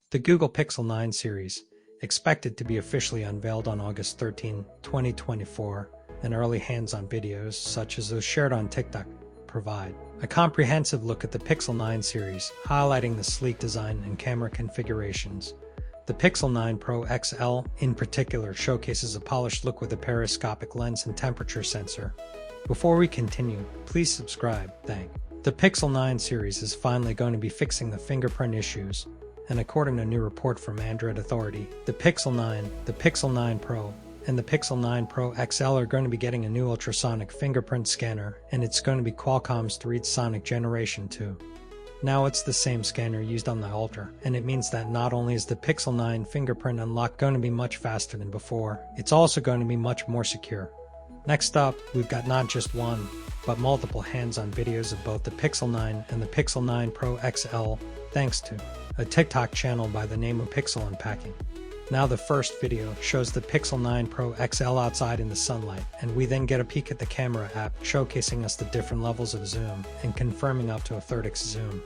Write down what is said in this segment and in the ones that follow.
The Google Pixel 9 series, expected to be officially unveiled on August 13, 2024, and early hands-on videos, such as those shared on TikTok, provide a comprehensive look at the Pixel 9 series, highlighting the sleek design and camera configurations. The Pixel 9 Pro XL, in particular, showcases a polished look with a periscopic lens and temperature sensor. Before we continue, please subscribe. The Pixel 9 series is finally going to be fixing the fingerprint issues, and according to a new report from Android Authority, the Pixel 9, the Pixel 9 Pro, and the Pixel 9 Pro XL are going to be getting a new ultrasonic fingerprint scanner, and it's going to be Qualcomm's Read Sonic Generation 2. Now it's the same scanner used on the Ultra, and it means that not only is the Pixel 9 fingerprint unlock going to be much faster than before, it's also going to be much more secure. Next up, we've got not just one, but multiple hands-on videos of both the Pixel 9 and the Pixel 9 Pro XL, thanks to a TikTok channel by the name of Pixel Unpacking. Now the first video shows the Pixel 9 Pro XL outside in the sunlight, and we then get a peek at the camera app showcasing us the different levels of zoom and confirming up to a 3x zoom.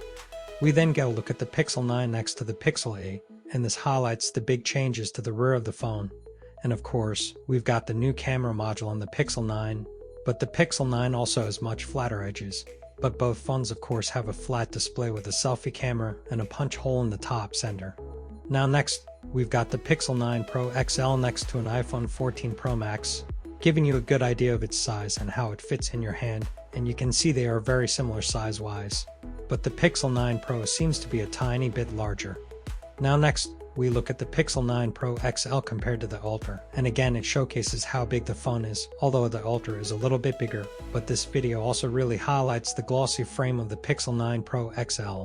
We then get a look at the Pixel 9 next to the Pixel 8, and this highlights the big changes to the rear of the phone. And of course, we've got the new camera module on the Pixel 9, but the Pixel 9 also has much flatter edges. But both phones of course have a flat display with a selfie camera and a punch hole in the top center. Now next, we've got the Pixel 9 Pro XL next to an iPhone 14 Pro Max, giving you a good idea of its size and how it fits in your hand, and you can see they are very similar size-wise. But the Pixel 9 Pro seems to be a tiny bit larger. Now next, we look at the Pixel 9 Pro XL compared to the Ultra, and again it showcases how big the phone is, although the Ultra is a little bit bigger, but this video also really highlights the glossy frame of the Pixel 9 Pro XL.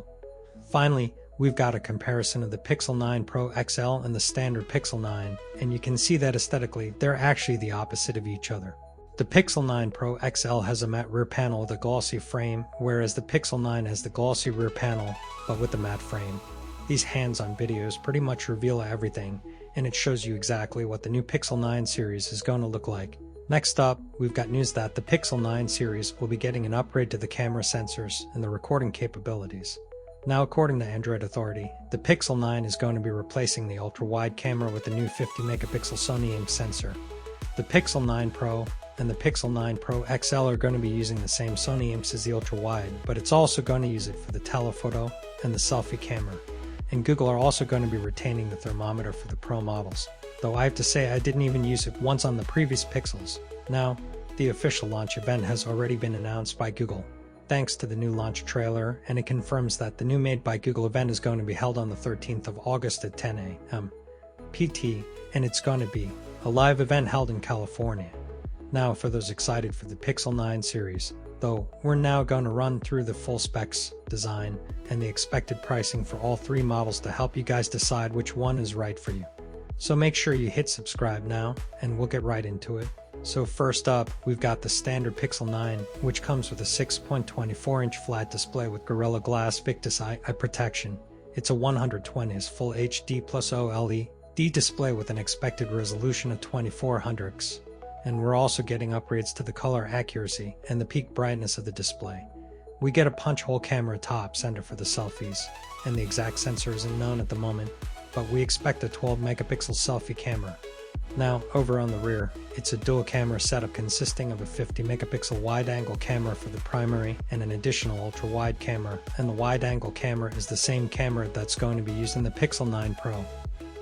Finally, we've got a comparison of the Pixel 9 Pro XL and the standard Pixel 9, and you can see that aesthetically, they're actually the opposite of each other. The Pixel 9 Pro XL has a matte rear panel with a glossy frame, whereas the Pixel 9 has the glossy rear panel, but with the matte frame. These hands-on videos pretty much reveal everything, and it shows you exactly what the new Pixel 9 series is going to look like. Next up, we've got news that the Pixel 9 series will be getting an upgrade to the camera sensors and the recording capabilities. Now according to Android Authority, the Pixel 9 is going to be replacing the ultra-wide camera with the new 50-megapixel Sony IMX sensor. The Pixel 9 Pro and the Pixel 9 Pro XL are going to be using the same Sony IMX as the ultra-wide, but it's also going to use it for the telephoto and the selfie camera. And Google are also going to be retaining the thermometer for the Pro models, though I have to say I didn't even use it once on the previous Pixels. Now, the official launch event has already been announced by Google, thanks to the new launch trailer, and it confirms that the new Made by Google event is going to be held on the 13th of August at 10 a.m. PT, and it's going to be a live event held in California. Now for those excited for the Pixel 9 series, though we're now going to run through the full specs, design, and the expected pricing for all three models to help you guys decide which one is right for you. So make sure you hit subscribe now, and we'll get right into it. So first up, we've got the standard Pixel 9, which comes with a 6.24-inch flat display with Gorilla Glass Victus eye protection. It's a 120Hz Full HD plus OLED display with an expected resolution of 2400x. And we're also getting upgrades to the color accuracy and the peak brightness of the display. We get a punch hole camera top center for the selfies, and the exact sensor isn't known at the moment, but we expect a 12-megapixel selfie camera. Now, over on the rear, it's a dual camera setup consisting of a 50-megapixel wide-angle camera for the primary and an additional ultra-wide camera, and the wide-angle camera is the same camera that's going to be used in the Pixel 9 Pro.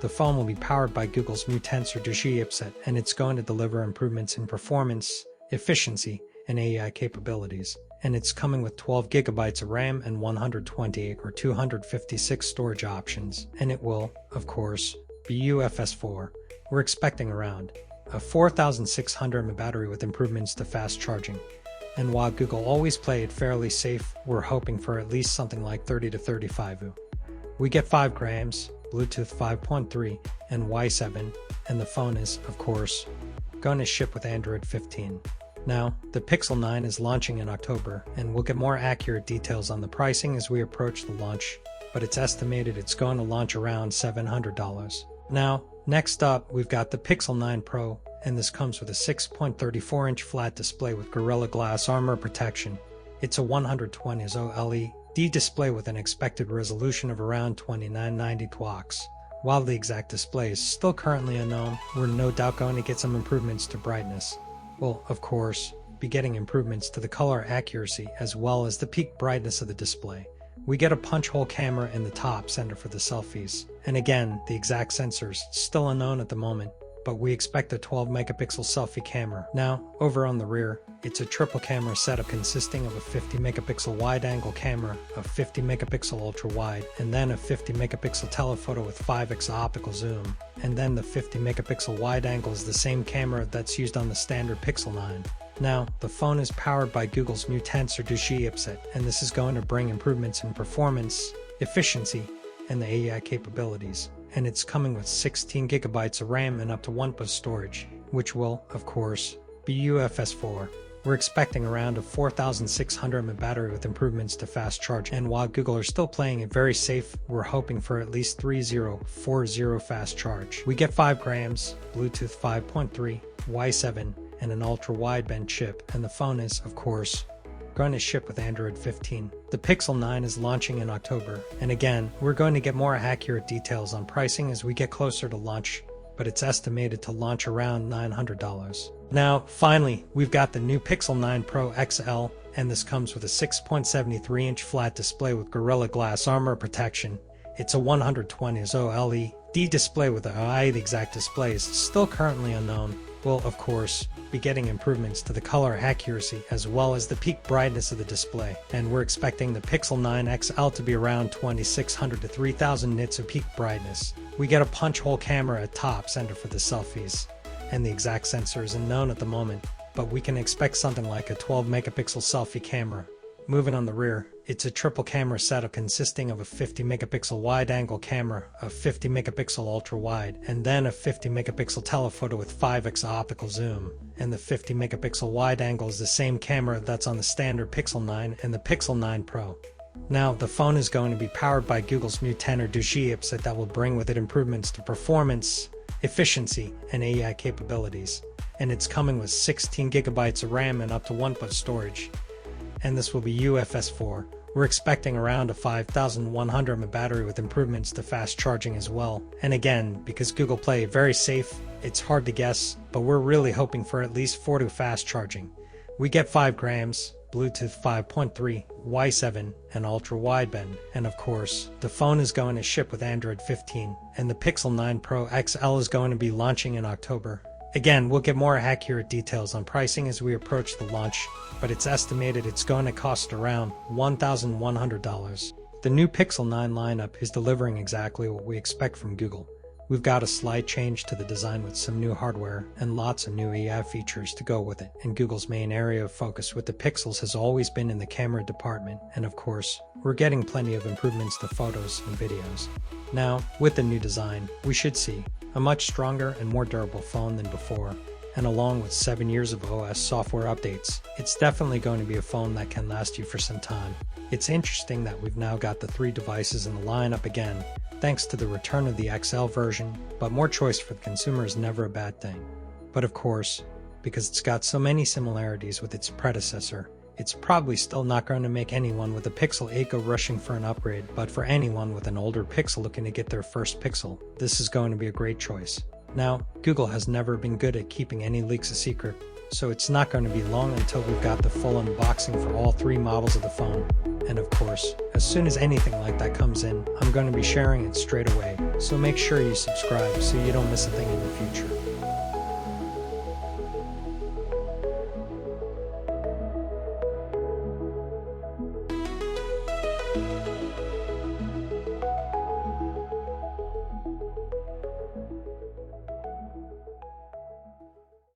The phone will be powered by Google's new Tensor G chipset, and it's going to deliver improvements in performance, efficiency, and AI capabilities. And it's coming with 12 gigabytes of RAM and 128 or 256 storage options. And it will, of course, be UFS 4. We're expecting around a 4,600 mAh battery with improvements to fast charging. And while Google always play it fairly safe, we're hoping for at least something like 30 to 35 U. We get 5 grams, Bluetooth 5.3, and Y7, and the phone is, of course, going to ship with Android 15. Now, the Pixel 9 is launching in October, and we'll get more accurate details on the pricing as we approach the launch, but it's estimated it's going to launch around $700. Now, next up, we've got the Pixel 9 Pro, and this comes with a 6.34-inch flat display with Gorilla Glass armor protection. It's a 120Hz OLED D display with an expected resolution of around 2990 px. While the exact display is still currently unknown, we're no doubt going to get some improvements to brightness. We'll, of course, be getting improvements to the color accuracy as well as the peak brightness of the display. We get a punch hole camera in the top center for the selfies. And again, the exact sensors still unknown at the moment, but we expect a 12 megapixel selfie camera. Now, over on the rear, it's a triple camera setup consisting of a 50 megapixel wide angle camera, a 50 megapixel ultra wide, and then a 50 megapixel telephoto with 5x optical zoom. And then the 50 megapixel wide angle is the same camera that's used on the standard Pixel 9. Now, the phone is powered by Google's new Tensor chipset, and this is going to bring improvements in performance, efficiency, and the AI capabilities. And it's coming with 16 gigabytes of RAM and up to 1 TB storage, which will, of course, be UFS 4. We're expecting around a 4600 mAh battery with improvements to fast charge, and while Google are still playing it very safe, we're hoping for at least 3040 fast charge. We get 5 grams, Bluetooth 5.3, Y7, and an ultra-wideband chip, and the phone is, of course, going to ship with Android 15. The Pixel 9 is launching in October, and again, we're going to get more accurate details on pricing as we get closer to launch, but it's estimated to launch around $900. Now, finally, we've got the new Pixel 9 Pro XL, and this comes with a 6.73-inch flat display with Gorilla Glass armor protection. It's a 120Hz OLED display with an AI. The exact display is still currently unknown. We'll, of course, be getting improvements to the color accuracy as well as the peak brightness of the display, and we're expecting the Pixel 9 XL to be around 2600 to 3000 nits of peak brightness. We get a punch hole camera at top center for the selfies, and the exact sensor is unknown at the moment, but we can expect something like a 12 megapixel selfie camera. Moving on the rear, it's a triple camera setup consisting of a 50 megapixel wide angle camera, a 50 megapixel ultra wide, and then a 50 megapixel telephoto with 5x optical zoom. And the 50 megapixel wide angle is the same camera that's on the standard Pixel 9 and the Pixel 9 Pro. Now, the phone is going to be powered by Google's new Tensor chipset that will bring with it improvements to performance, efficiency, and AI capabilities. And it's coming with 16 gigabytes of RAM and up to 1 TB storage. And this will be UFS 4. We're expecting around a 5100 mAh battery with improvements to fast charging as well. And again, because Google Play very safe, it's hard to guess, but we're really hoping for at least 40 fast charging. We get 5 grams, Bluetooth 5.3, Y7, and ultra wideband. And of course, the phone is going to ship with Android 15, and the Pixel 9 Pro XL is going to be launching in October. Again, we'll get more accurate details on pricing as we approach the launch, but it's estimated it's going to cost around $1,100. The new Pixel 9 lineup is delivering exactly what we expect from Google. We've got a slight change to the design with some new hardware and lots of new AI features to go with it, and Google's main area of focus with the Pixels has always been in the camera department, and of course, we're getting plenty of improvements to photos and videos. Now, with the new design, we should see a much stronger and more durable phone than before, and along with 7 years of OS software updates, it's definitely going to be a phone that can last you for some time. It's interesting that we've now got the 3 devices in the lineup again, thanks to the return of the XL version, but more choice for the consumer is never a bad thing. But of course, because it's got so many similarities with its predecessor, it's probably still not going to make anyone with a Pixel 8 go rushing for an upgrade, but for anyone with an older Pixel looking to get their first Pixel, this is going to be a great choice. Now, Google has never been good at keeping any leaks a secret, so it's not going to be long until we've got the full unboxing for all 3 models of the phone. And of course, as soon as anything like that comes in, I'm going to be sharing it straight away, so make sure you subscribe so you don't miss a thing in the future.